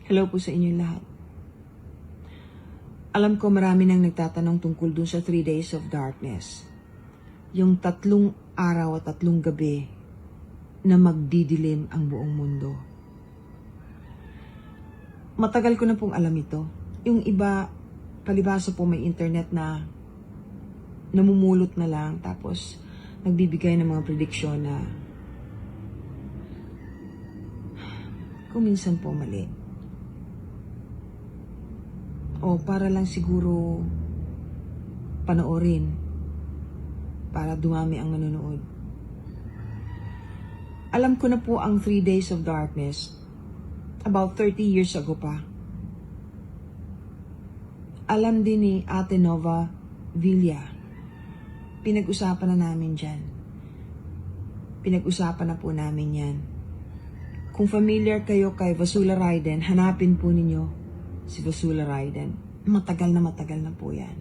Hello po sa inyo lahat. Alam ko marami nang nagtatanong tungkol dun sa 3 days of darkness. Yung 3 araw at 3 gabi na magdidilim ang buong mundo. Matagal ko na pong alam ito. Yung iba, palibhasa po may internet na namumulot na lang tapos nagbibigay ng mga prediksyon na kung minsan po mali. O para lang siguro panoorin para dumami ang manonood. Alam ko na po ang 3 days of darkness about 30 years ago pa. Alam din ni Ate Nova Villa. Pinag-usapan na namin dyan. Pinag-usapan na po namin yan. Kung familiar kayo kay Vasula Raiden, hanapin po ninyo si Vasula Raiden. Matagal na po yan.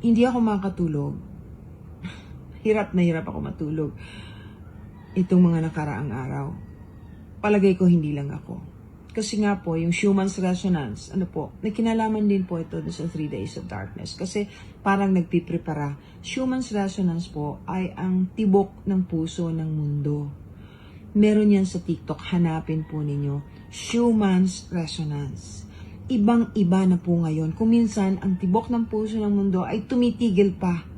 Hindi ako makatulog. Hirap na hirap ako matulog itong mga nakaraang araw. Palagay ko hindi lang ako. Kasi nga po, yung Schumann's Resonance, may kinalaman din po ito sa 3 days of darkness. Kasi parang nagpiprepara. Schumann's Resonance po ay ang tibok ng puso ng mundo. Meron yan sa TikTok, hanapin po ninyo. Schumann's Resonance. Ibang-iba na po ngayon. Kung minsan, ang tibok ng puso ng mundo ay tumitigil pa.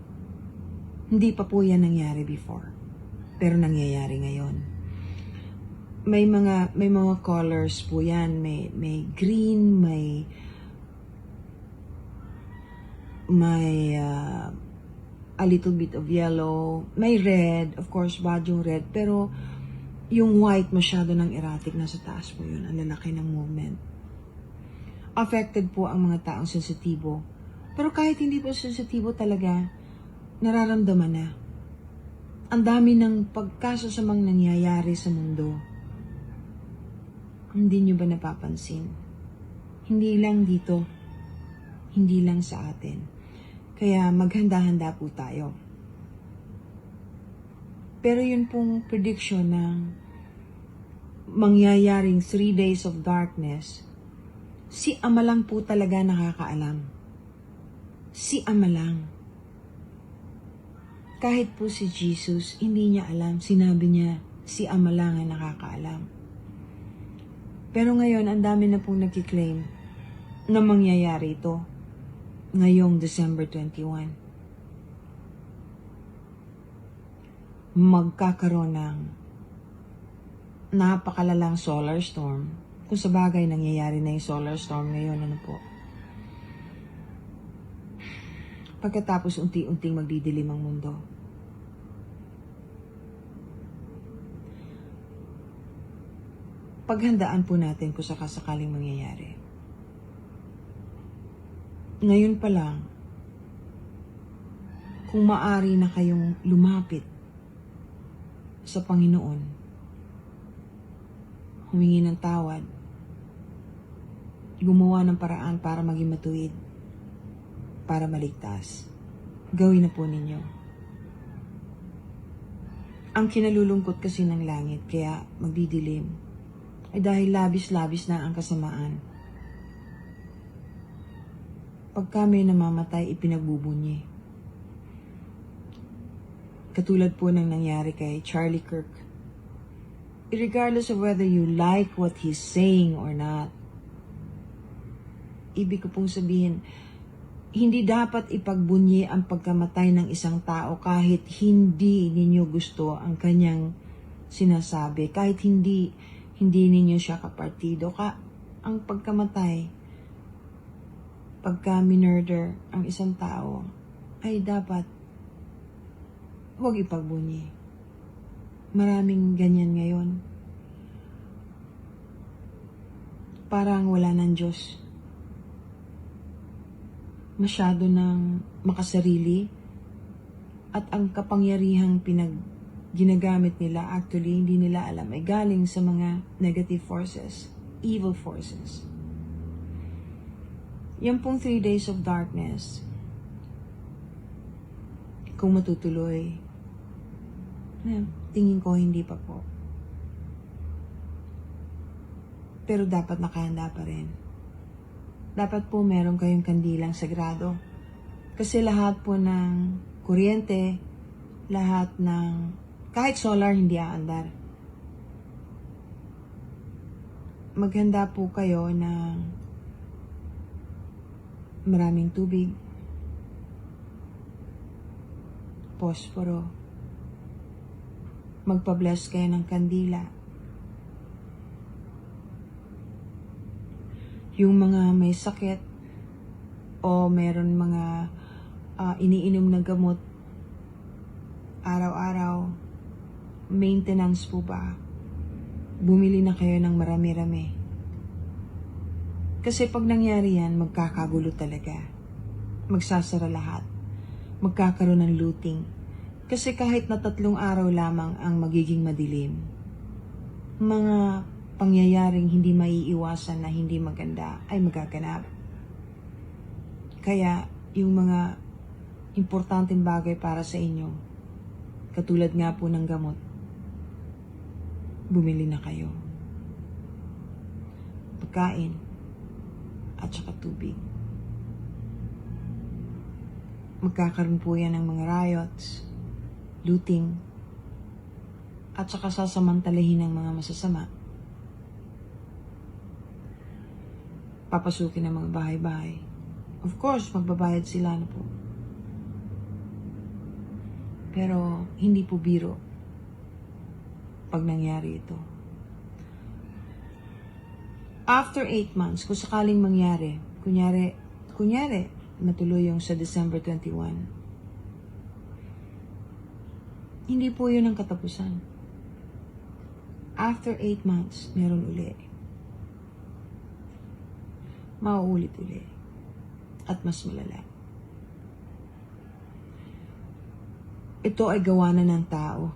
Hindi pa po yan nangyari before. Pero nangyayari ngayon. May mga colors po yan. May green, may a little bit of yellow, may red, of course, badyong red, pero yung white masyado ng erratic, nasa taas po yun, ang lalaki ng movement. Affected po ang mga taong sensitibo. Pero kahit hindi po sensitibo talaga, nararamdaman na. Ang dami ng pagkasasamang nangyayari sa mundo. Hindi nyo ba napapansin? Hindi lang dito. Hindi lang sa atin. Kaya maghanda-handa po tayo. Pero yun pong prediction ng mangyayaring 3 days of darkness, si Ama lang po talaga nakakaalam. Si Ama lang. Kahit po si Jesus, hindi niya alam. Sinabi niya, si Ama lang ang nakakaalam. Pero ngayon, ang dami na pong nagkiklaim na mangyayari ito ngayong December 21. Magkakaroon ng napakalalang solar storm. Kung sa bagay, nangyayari na yung solar storm ngayon, Pagkatapos unti-unting magdidilim ang mundo. Paghandaan po natin kung sakasakaling mangyayari. Ngayon pa lang, kung maaari na kayong lumapit sa Panginoon, humingi ng tawad, gumawa ng paraan para maging matuwid, para maligtas, gawin na po ninyo. Ang kinalulungkot kasi ng langit, kaya magdidilim, ay dahil labis-labis na ang kasamaan. Pagka may namamatay, ipinagbubunyi. Katulad po ng nangyari kay Charlie Kirk. Regardless of whether you like what he's saying or not, ibig ko pong sabihin, hindi dapat ipagbunyi ang pagkamatay ng isang tao kahit hindi ninyo gusto ang kanyang sinasabi, kahit hindi ninyo siya kapartido. Ang pagkamatay, pagka minurder ang isang tao, ay dapat huwag ipagbunyi. Maraming ganyan ngayon. Parang wala ng Diyos. Masyado ng makasarili at ang kapangyarihang ginagamit nila, actually, hindi nila alam, ay galing sa mga negative forces, evil forces. Yan pong 3 days of darkness, kung matutuloy, tingin ko hindi pa po. Pero dapat nakahanda pa rin. Dapat po meron kayong kandilang sagrado. Kasi lahat po ng kuryente, lahat ng, kahit solar, hindi aandar. Maghanda po kayo ng maraming tubig, posporo, magpa-bless kayo ng kandila. Yung mga may sakit o meron mga iniinom na gamot araw-araw, maintenance po ba? Bumili na kayo ng marami-rami. Kasi pag nangyari yan, magkakagulo talaga. Magsasara lahat. Magkakaroon ng looting. Kasi kahit na 3 araw lamang ang magiging madilim, mga pangyayaring hindi maiiwasan na hindi maganda ay magaganap. Kaya yung mga importanteng bagay para sa inyo, katulad nga po ng gamot, bumili na kayo. Pagkain at saka tubig. Magkakaroon po yan ng mga riots, looting, at saka sasamantalahin ng mga masasama. Papasukin ng mga bahay-bahay. Of course, magbabayad sila na po. Pero hindi po biro pag nangyari ito. After 8 months, kung sakaling mangyari, kunyari, matuloy yung sa December 21, hindi po yun ang katapusan. After 8 months, meron uli. Mauulit uli. At mas malala. Ito ay gawa na ng tao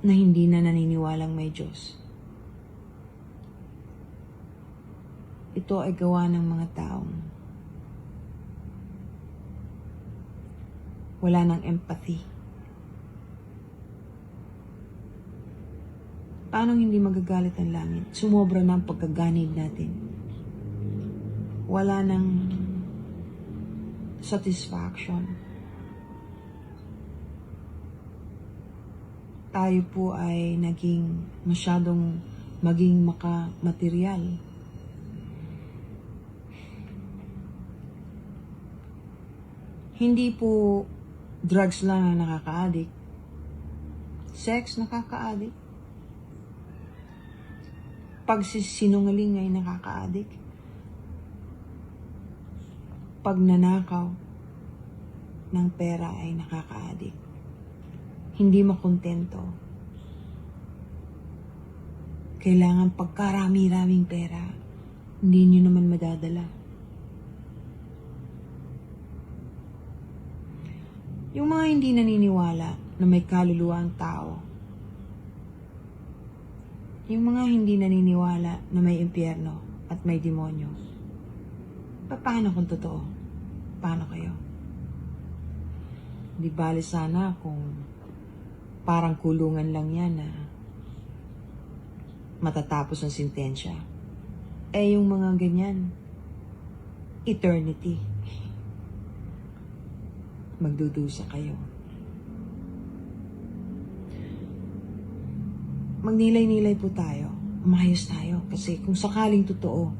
na hindi na naniniwalang may Diyos. Ito ay gawa ng mga taong wala ng empathy. Paano hindi magagalit ang langit? Sumobra na ang pagkaganid natin. Wala ng satisfaction. Tayo po ay naging masyadong maging makamaterial. Hindi po drugs lang ang nakaka-addict. Sex nakaka-addict. Pagsisinungaling ay nakaka-addict. Pagnanakaw ng pera ay nakaka-addict. Hindi makontento. Kailangan pagkarami-raming pera, hindi nyo naman madadala. Yung mga hindi naniniwala na may kaluluwa ang tao, yung mga hindi naniniwala na may impyerno at may demonyo, paano kung totoo? Paano kayo? Di bali sana kung parang kulungan lang yan na matatapos ang sentensya. Eh yung mga ganyan, eternity. Magdudusa kayo. Magnilay-nilay po tayo. Umayos tayo. Kasi kung sakaling totoo,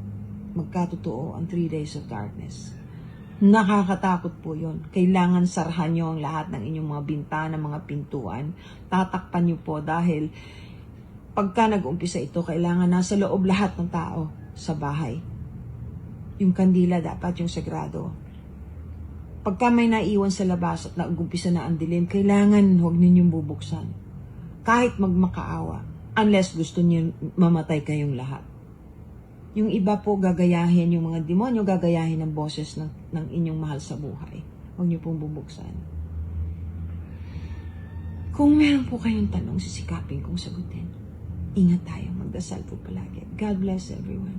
magkatotoo ang 3 days of darkness. Nakakatakot po yun. Kailangan sarahan nyo ang lahat ng inyong mga bintana, mga pintuan. Tatakpan nyo po dahil pagka nag-umpisa ito, kailangan nasa loob lahat ng tao sa bahay. Yung kandila dapat yung sagrado. Pagka may naiwan sa labas at nag-umpisa na ang dilim, kailangan huwag ninyong bubuksan. Kahit magmakaawa. Unless gusto niyo mamatay kayong lahat. Yung iba po gagayahin, yung mga demonyo gagayahin ng boses ng inyong mahal sa buhay. Huwag niyo pong bubuksan. Kung meron po kayong tanong, sisikapin kong sagutin. Ingat tayo, magdasal po palagi. God bless everyone.